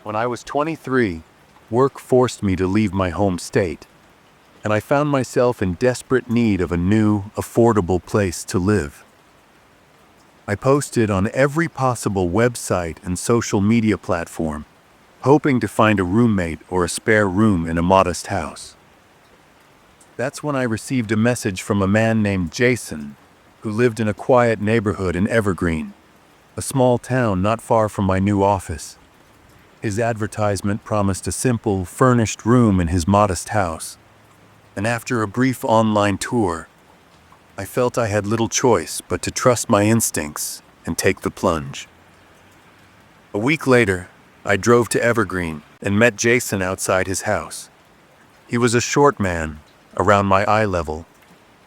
When I was 23, work forced me to leave my home state, and I found myself in desperate need of a new, affordable place to live. I posted on every possible website and social media platform, hoping to find a roommate or a spare room in a modest house. That's when I received a message from a man named Jason, who lived in a quiet neighborhood in Evergreen, a small town not far from my new office. His advertisement promised a simple, furnished room in his modest house, and after a brief online tour, I felt I had little choice but to trust my instincts and take the plunge. A week later, I drove to Evergreen and met Jason outside his house. He was a short man, around my eye level,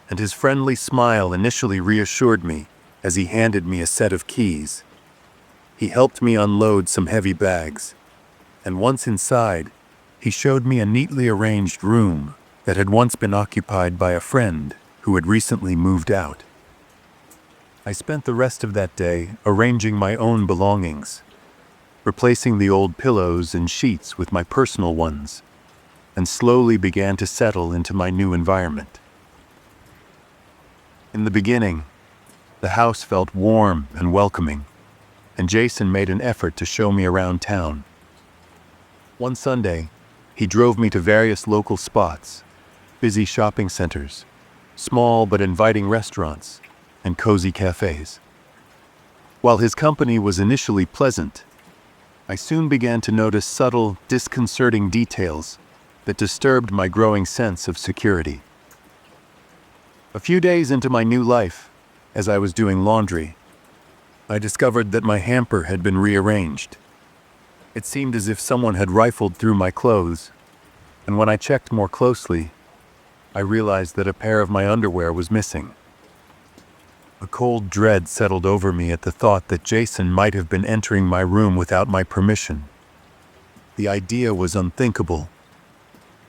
and his friendly smile initially reassured me as he handed me a set of keys. He helped me unload some heavy bags, and once inside, he showed me a neatly arranged room that had once been occupied by a friend who had recently moved out. I spent the rest of that day arranging my own belongings, replacing the old pillows and sheets with my personal ones, and slowly began to settle into my new environment. In the beginning, the house felt warm and welcoming, and Jason made an effort to show me around town. One Sunday, he drove me to various local spots, busy shopping centers, small but inviting restaurants, and cozy cafes. While his company was initially pleasant, I soon began to notice subtle, disconcerting details that disturbed my growing sense of security. A few days into my new life, as I was doing laundry, I discovered that my hamper had been rearranged. It seemed as if someone had rifled through my clothes, and when I checked more closely, I realized that a pair of my underwear was missing. A cold dread settled over me at the thought that Jason might have been entering my room without my permission. The idea was unthinkable,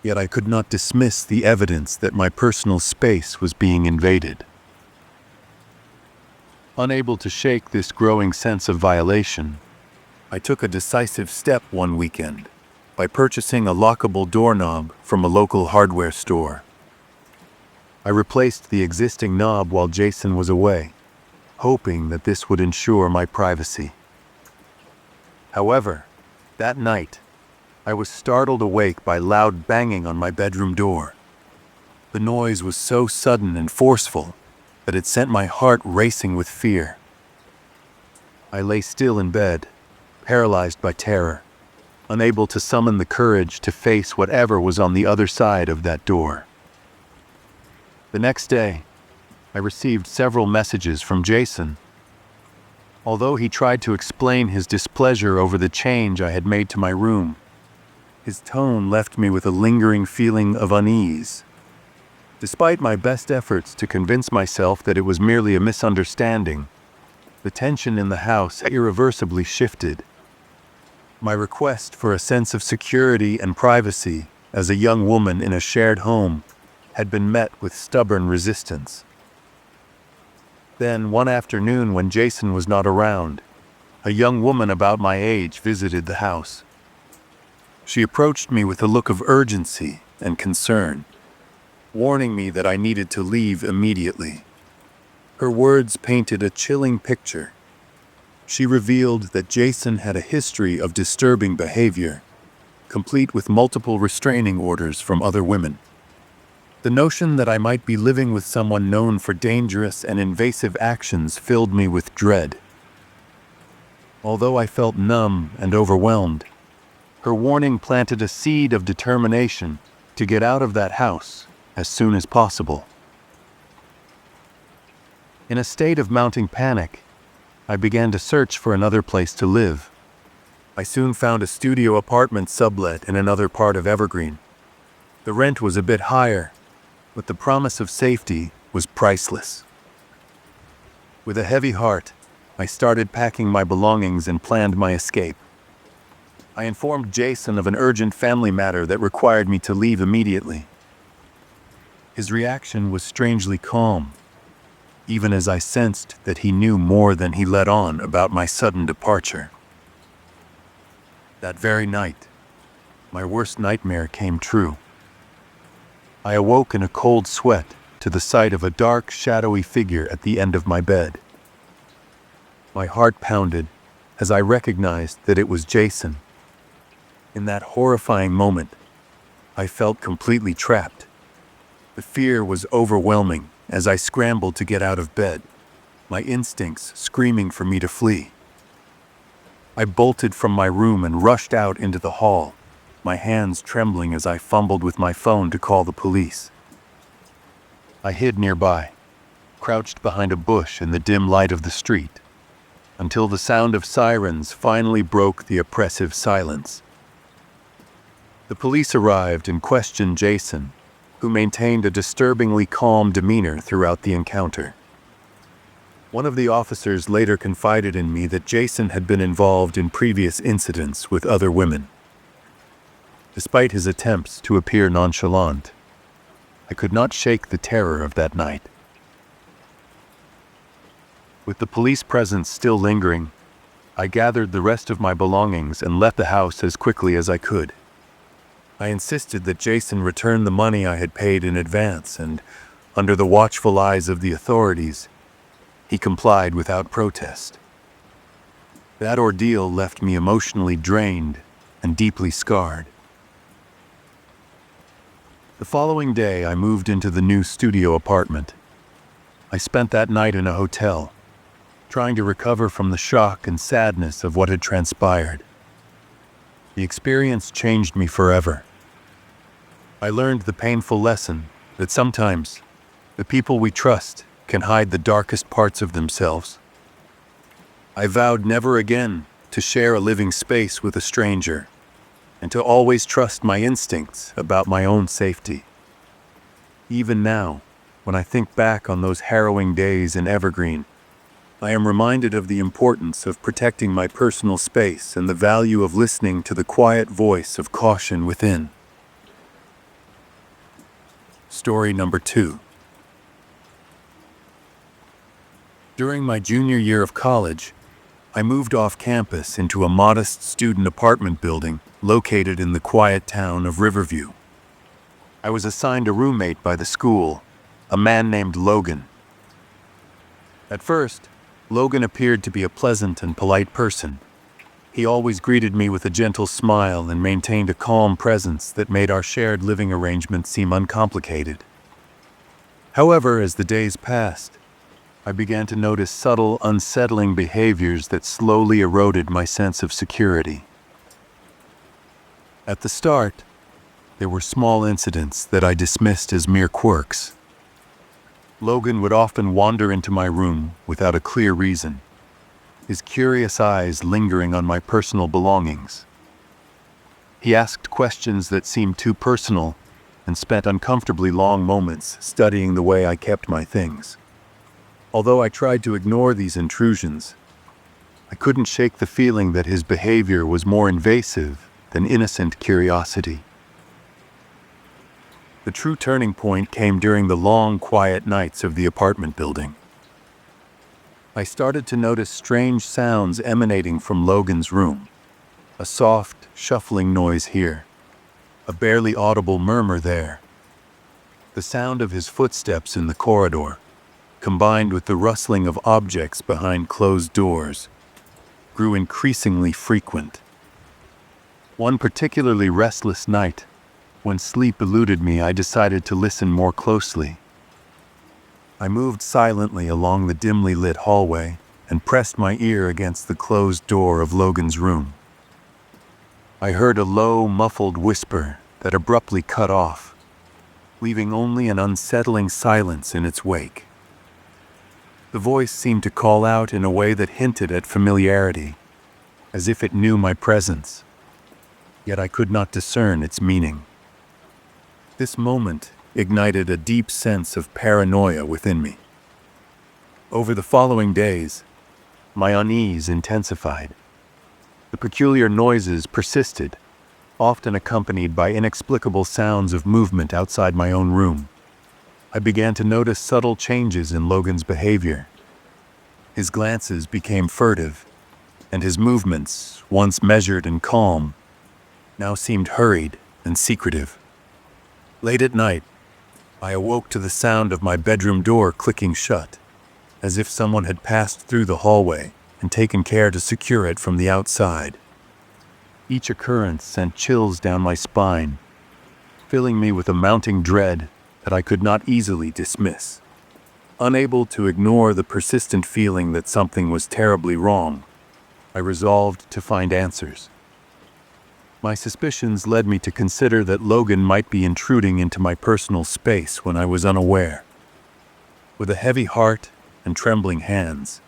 yet I could not dismiss the evidence that my personal space was being invaded. Unable to shake this growing sense of violation, I took a decisive step one weekend by purchasing a lockable doorknob from a local hardware store. I replaced the existing knob while Jason was away, hoping that this would ensure my privacy. However, that night, I was startled awake by loud banging on my bedroom door. The noise was so sudden and forceful that it sent my heart racing with fear. I lay still in bed, paralyzed by terror, unable to summon the courage to face whatever was on the other side of that door. The next day, I received several messages from Jason. Although he tried to explain his displeasure over the change I had made to my room, his tone left me with a lingering feeling of unease. Despite my best efforts to convince myself that it was merely a misunderstanding, the tension in the house irreversibly shifted. My request for a sense of security and privacy as a young woman in a shared home had been met with stubborn resistance. Then, one afternoon when Jason was not around, a young woman about my age visited the house. She approached me with a look of urgency and concern, warning me that I needed to leave immediately. Her words painted a chilling picture. She revealed that Jason had a history of disturbing behavior, complete with multiple restraining orders from other women. The notion that I might be living with someone known for dangerous and invasive actions filled me with dread. Although I felt numb and overwhelmed, her warning planted a seed of determination to get out of that house as soon as possible. In a state of mounting panic, I began to search for another place to live. I soon found a studio apartment sublet in another part of Evergreen. The rent was a bit higher, but the promise of safety was priceless. With a heavy heart, I started packing my belongings and planned my escape. I informed Jason of an urgent family matter that required me to leave immediately. His reaction was strangely calm, even as I sensed that he knew more than he let on about my sudden departure. That very night, my worst nightmare came true. I awoke in a cold sweat to the sight of a dark, shadowy figure at the end of my bed. My heart pounded as I recognized that it was Jason. In that horrifying moment, I felt completely trapped. The fear was overwhelming as I scrambled to get out of bed, my instincts screaming for me to flee. I bolted from my room and rushed out into the hall, my hands trembling as I fumbled with my phone to call the police. I hid nearby, crouched behind a bush in the dim light of the street, until the sound of sirens finally broke the oppressive silence. The police arrived and questioned Jason, who maintained a disturbingly calm demeanor throughout the encounter. One of the officers later confided in me that Jason had been involved in previous incidents with other women. Despite his attempts to appear nonchalant, I could not shake the terror of that night. With the police presence still lingering, I gathered the rest of my belongings and left the house as quickly as I could. I insisted that Jason return the money I had paid in advance, and, under the watchful eyes of the authorities, he complied without protest. That ordeal left me emotionally drained and deeply scarred. The following day, I moved into the new studio apartment. I spent that night in a hotel, trying to recover from the shock and sadness of what had transpired. The experience changed me forever. I learned the painful lesson that sometimes the people we trust can hide the darkest parts of themselves. I vowed never again to share a living space with a stranger, and to always trust my instincts about my own safety. Even now, when I think back on those harrowing days in Evergreen, I am reminded of the importance of protecting my personal space and the value of listening to the quiet voice of caution within. Story number 2. During my junior year of college, I moved off campus into a modest student apartment building located in the quiet town of Riverview. I was assigned a roommate by the school, a man named Logan. At first, Logan appeared to be a pleasant and polite person. He always greeted me with a gentle smile and maintained a calm presence that made our shared living arrangement seem uncomplicated. However, as the days passed, I began to notice subtle, unsettling behaviors that slowly eroded my sense of security. At the start, there were small incidents that I dismissed as mere quirks. Logan would often wander into my room without a clear reason, his curious eyes lingering on my personal belongings. He asked questions that seemed too personal and spent uncomfortably long moments studying the way I kept my things. Although I tried to ignore these intrusions, I couldn't shake the feeling that his behavior was more invasive than innocent curiosity. The true turning point came during the long, quiet nights of the apartment building. I started to notice strange sounds emanating from Logan's room. A soft, shuffling noise here, a barely audible murmur there. The sound of his footsteps in the corridor, combined with the rustling of objects behind closed doors, grew increasingly frequent. One particularly restless night, when sleep eluded me, I decided to listen more closely. I moved silently along the dimly lit hallway and pressed my ear against the closed door of Logan's room. I heard a low, muffled whisper that abruptly cut off, leaving only an unsettling silence in its wake. The voice seemed to call out in a way that hinted at familiarity, as if it knew my presence, yet I could not discern its meaning. This moment ignited a deep sense of paranoia within me. Over the following days, my unease intensified. The peculiar noises persisted, often accompanied by inexplicable sounds of movement outside my own room. I began to notice subtle changes in Logan's behavior. His glances became furtive, and his movements, once measured and calm, now seemed hurried and secretive. Late at night, I awoke to the sound of my bedroom door clicking shut, as if someone had passed through the hallway and taken care to secure it from the outside. Each occurrence sent chills down my spine, filling me with a mounting dread that I could not easily dismiss. Unable to ignore the persistent feeling that something was terribly wrong, I resolved to find answers. My suspicions led me to consider that Logan might be intruding into my personal space when I was unaware. With a heavy heart and trembling hands,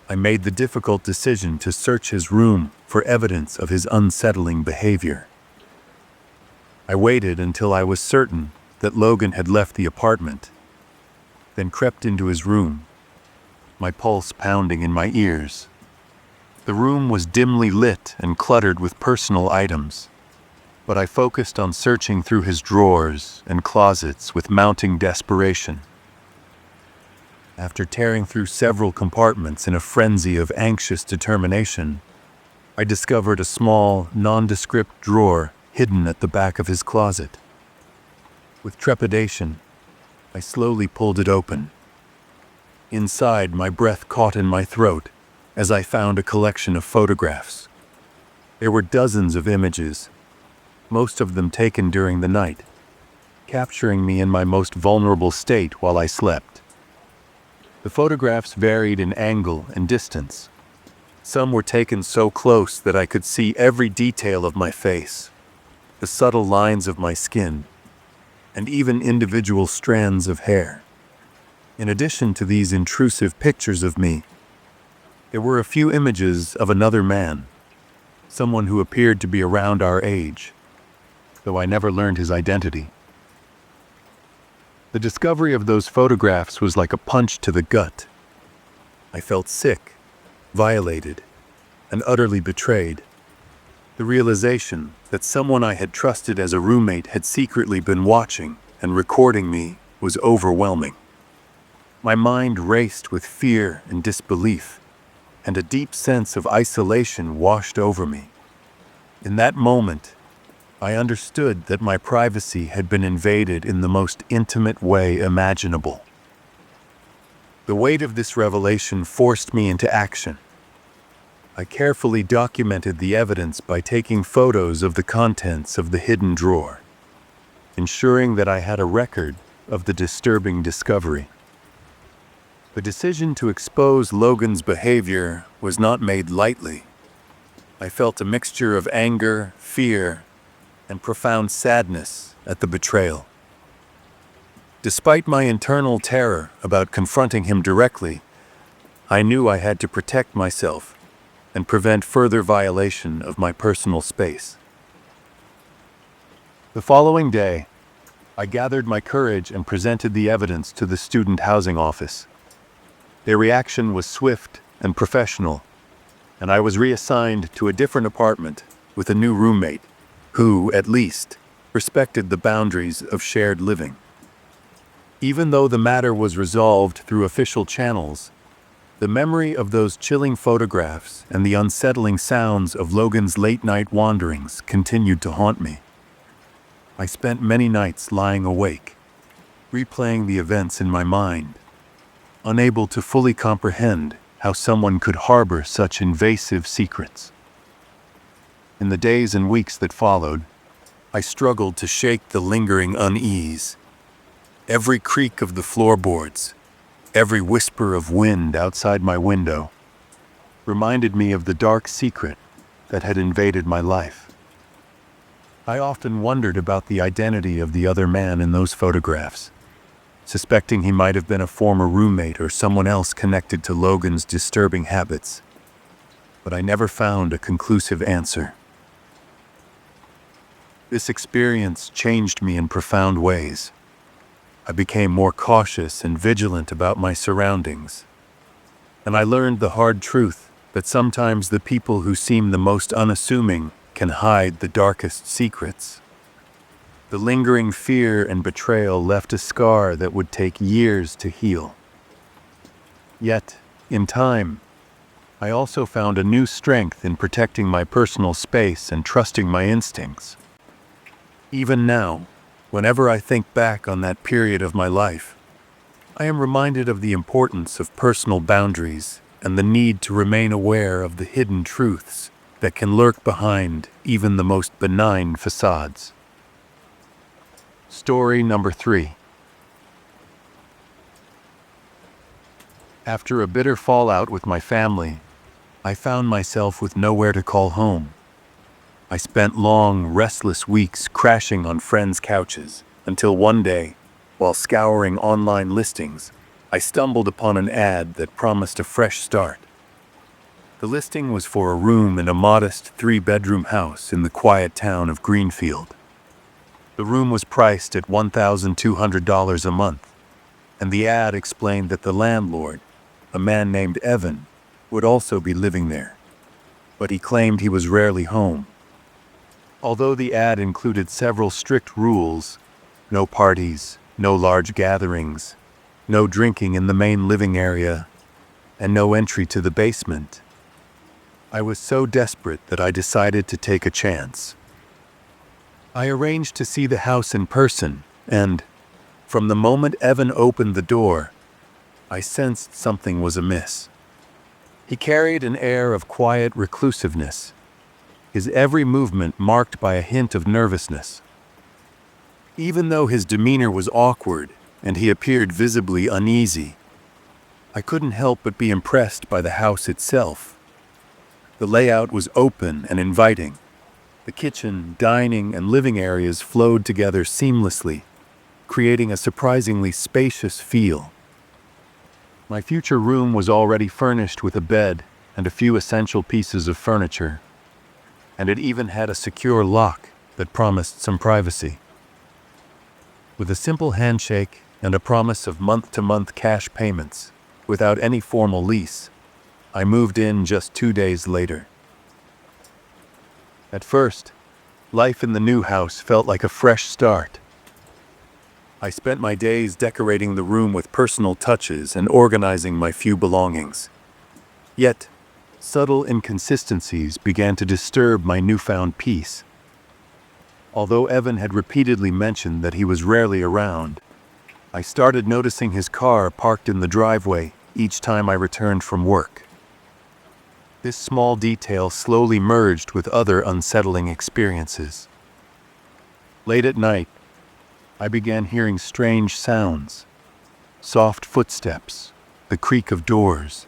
I made the difficult decision to search his room for evidence of his unsettling behavior. I waited until I was certain that Logan had left the apartment, then crept into his room, my pulse pounding in my ears. The room was dimly lit and cluttered with personal items, but I focused on searching through his drawers and closets with mounting desperation. After tearing through several compartments in a frenzy of anxious determination, I discovered a small, nondescript drawer hidden at the back of his closet. With trepidation, I slowly pulled it open. Inside, my breath caught in my throat as I found a collection of photographs. There were dozens of images, most of them taken during the night, capturing me in my most vulnerable state while I slept. The photographs varied in angle and distance. Some were taken so close that I could see every detail of my face, the subtle lines of my skin, and even individual strands of hair. In addition to these intrusive pictures of me, there were a few images of another man, someone who appeared to be around our age, though I never learned his identity. The discovery of those photographs was like a punch to the gut. I felt sick, violated, and utterly betrayed. The realization that someone I had trusted as a roommate had secretly been watching and recording me was overwhelming. My mind raced with fear and disbelief, and a deep sense of isolation washed over me. In that moment, I understood that my privacy had been invaded in the most intimate way imaginable. The weight of this revelation forced me into action. I carefully documented the evidence by taking photos of the contents of the hidden drawer, ensuring that I had a record of the disturbing discovery. The decision to expose Logan's behavior was not made lightly. I felt a mixture of anger, fear, and profound sadness at the betrayal. Despite my internal terror about confronting him directly, I knew I had to protect myself and prevent further violation of my personal space. The following day, I gathered my courage and presented the evidence to the student housing office. Their reaction was swift and professional, and I was reassigned to a different apartment with a new roommate who, at least, respected the boundaries of shared living. Even though the matter was resolved through official channels, the memory of those chilling photographs and the unsettling sounds of Logan's late-night wanderings continued to haunt me. I spent many nights lying awake, replaying the events in my mind, unable to fully comprehend how someone could harbor such invasive secrets. In the days and weeks that followed, I struggled to shake the lingering unease. Every creak of the floorboards, every whisper of wind outside my window, reminded me of the dark secret that had invaded my life. I often wondered about the identity of the other man in those photographs, suspecting he might have been a former roommate or someone else connected to Logan's disturbing habits. But I never found a conclusive answer. This experience changed me in profound ways. I became more cautious and vigilant about my surroundings, and I learned the hard truth that sometimes the people who seem the most unassuming can hide the darkest secrets. The lingering fear and betrayal left a scar that would take years to heal. Yet, in time, I also found a new strength in protecting my personal space and trusting my instincts. Even now, whenever I think back on that period of my life, I am reminded of the importance of personal boundaries and the need to remain aware of the hidden truths that can lurk behind even the most benign facades. Story number 3. After a bitter fallout with my family, I found myself with nowhere to call home. I spent long, restless weeks crashing on friends' couches until one day, while scouring online listings, I stumbled upon an ad that promised a fresh start. The listing was for a room in a modest 3-bedroom house in the quiet town of Greenfield. The room was priced at $1,200 a month, and the ad explained that the landlord, a man named Evan, would also be living there, but he claimed he was rarely home. Although the ad included several strict rules, no parties, no large gatherings, no drinking in the main living area, and no entry to the basement, I was so desperate that I decided to take a chance. I arranged to see the house in person, and, from the moment Evan opened the door, I sensed something was amiss. He carried an air of quiet reclusiveness, his every movement marked by a hint of nervousness. Even though his demeanor was awkward and he appeared visibly uneasy, I couldn't help but be impressed by the house itself. The layout was open and inviting. The kitchen, dining, and living areas flowed together seamlessly, creating a surprisingly spacious feel. My future room was already furnished with a bed and a few essential pieces of furniture, and it even had a secure lock that promised some privacy. With a simple handshake and a promise of month-to-month cash payments, without any formal lease, I moved in just 2 days later. At first, life in the new house felt like a fresh start. I spent my days decorating the room with personal touches and organizing my few belongings. Yet, subtle inconsistencies began to disturb my newfound peace. Although Evan had repeatedly mentioned that he was rarely around, I started noticing his car parked in the driveway each time I returned from work. This small detail slowly merged with other unsettling experiences. Late at night, I began hearing strange sounds, soft footsteps, the creak of doors,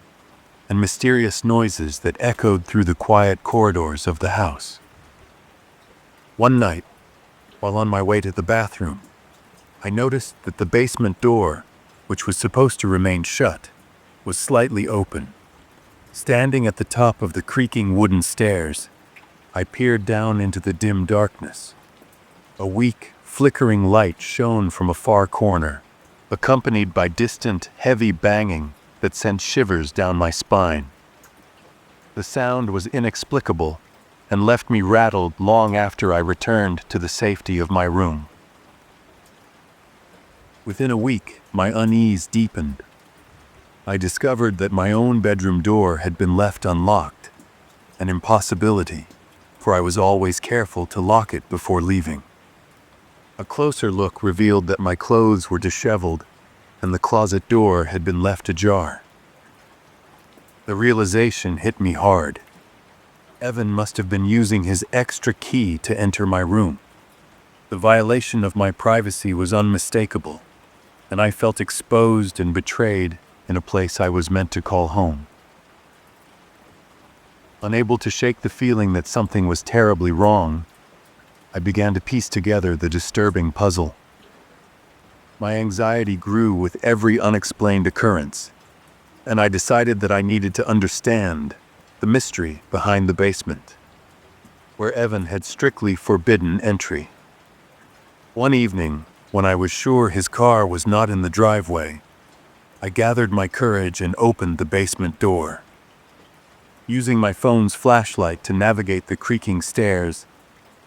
and mysterious noises that echoed through the quiet corridors of the house. One night, while on my way to the bathroom, I noticed that the basement door, which was supposed to remain shut, was slightly open. Standing at the top of the creaking wooden stairs, I peered down into the dim darkness. A weak, flickering light shone from a far corner, accompanied by distant, heavy banging that sent shivers down my spine. The sound was inexplicable and left me rattled long after I returned to the safety of my room. Within a week, my unease deepened. I discovered that my own bedroom door had been left unlocked, an impossibility, for I was always careful to lock it before leaving. A closer look revealed that my clothes were disheveled and the closet door had been left ajar. The realization hit me hard. Evan must have been using his extra key to enter my room. The violation of my privacy was unmistakable, and I felt exposed and betrayed in a place I was meant to call home. Unable to shake the feeling that something was terribly wrong, I began to piece together the disturbing puzzle. My anxiety grew with every unexplained occurrence, and I decided that I needed to understand the mystery behind the basement, where Evan had strictly forbidden entry. One evening, when I was sure his car was not in the driveway, I gathered my courage and opened the basement door. Using my phone's flashlight to navigate the creaking stairs,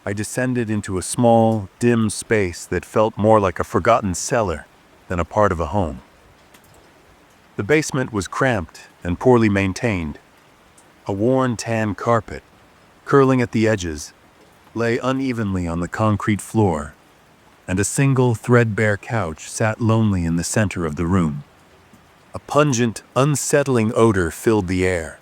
I descended into a small, dim space that felt more like a forgotten cellar than a part of a home. The basement was cramped and poorly maintained, A worn tan carpet, curling at the edges, lay unevenly on the concrete floor, and a single threadbare couch sat lonely in the center of the room. A pungent, unsettling odor filled the air,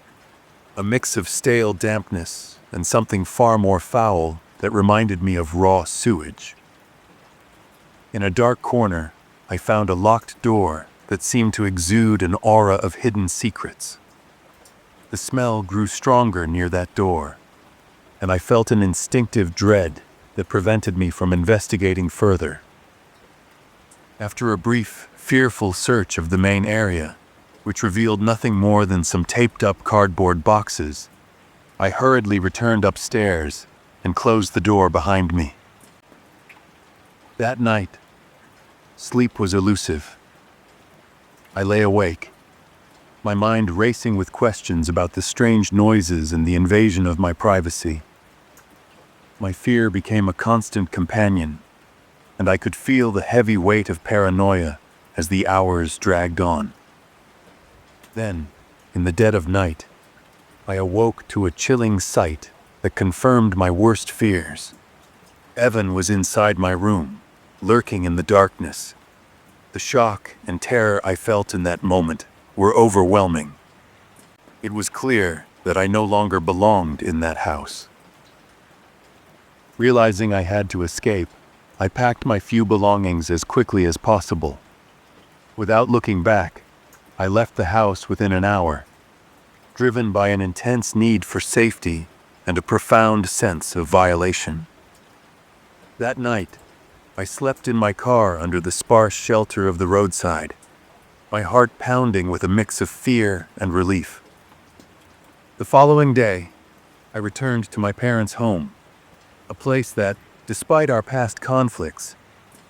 a mix of stale dampness and something far more foul that reminded me of raw sewage. In a dark corner, I found a locked door that seemed to exude an aura of hidden secrets. The smell grew stronger near that door, and I felt an instinctive dread that prevented me from investigating further. After a brief, fearful search of the main area, which revealed nothing more than some taped-up cardboard boxes, I hurriedly returned upstairs and closed the door behind me. That night, sleep was elusive. I lay awake, my mind racing with questions about the strange noises and the invasion of my privacy. My fear became a constant companion, and I could feel the heavy weight of paranoia as the hours dragged on. Then, in the dead of night, I awoke to a chilling sight that confirmed my worst fears. Evan was inside my room, lurking in the darkness. The shock and terror I felt in that moment were overwhelming. It was clear that I no longer belonged in that house. Realizing I had to escape, I packed my few belongings as quickly as possible. Without looking back, I left the house within an hour, driven by an intense need for safety and a profound sense of violation. That night, I slept in my car under the sparse shelter of the roadside, my heart pounding with a mix of fear and relief. The following day, I returned to my parents' home, a place that, despite our past conflicts,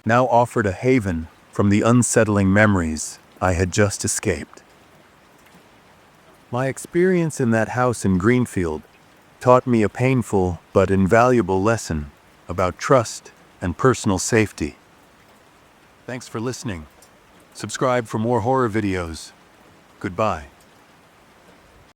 now offered a haven from the unsettling memories I had just escaped. My experience in that house in Greenfield taught me a painful but invaluable lesson about trust and personal safety. Thanks for listening. Subscribe for more horror videos. Goodbye.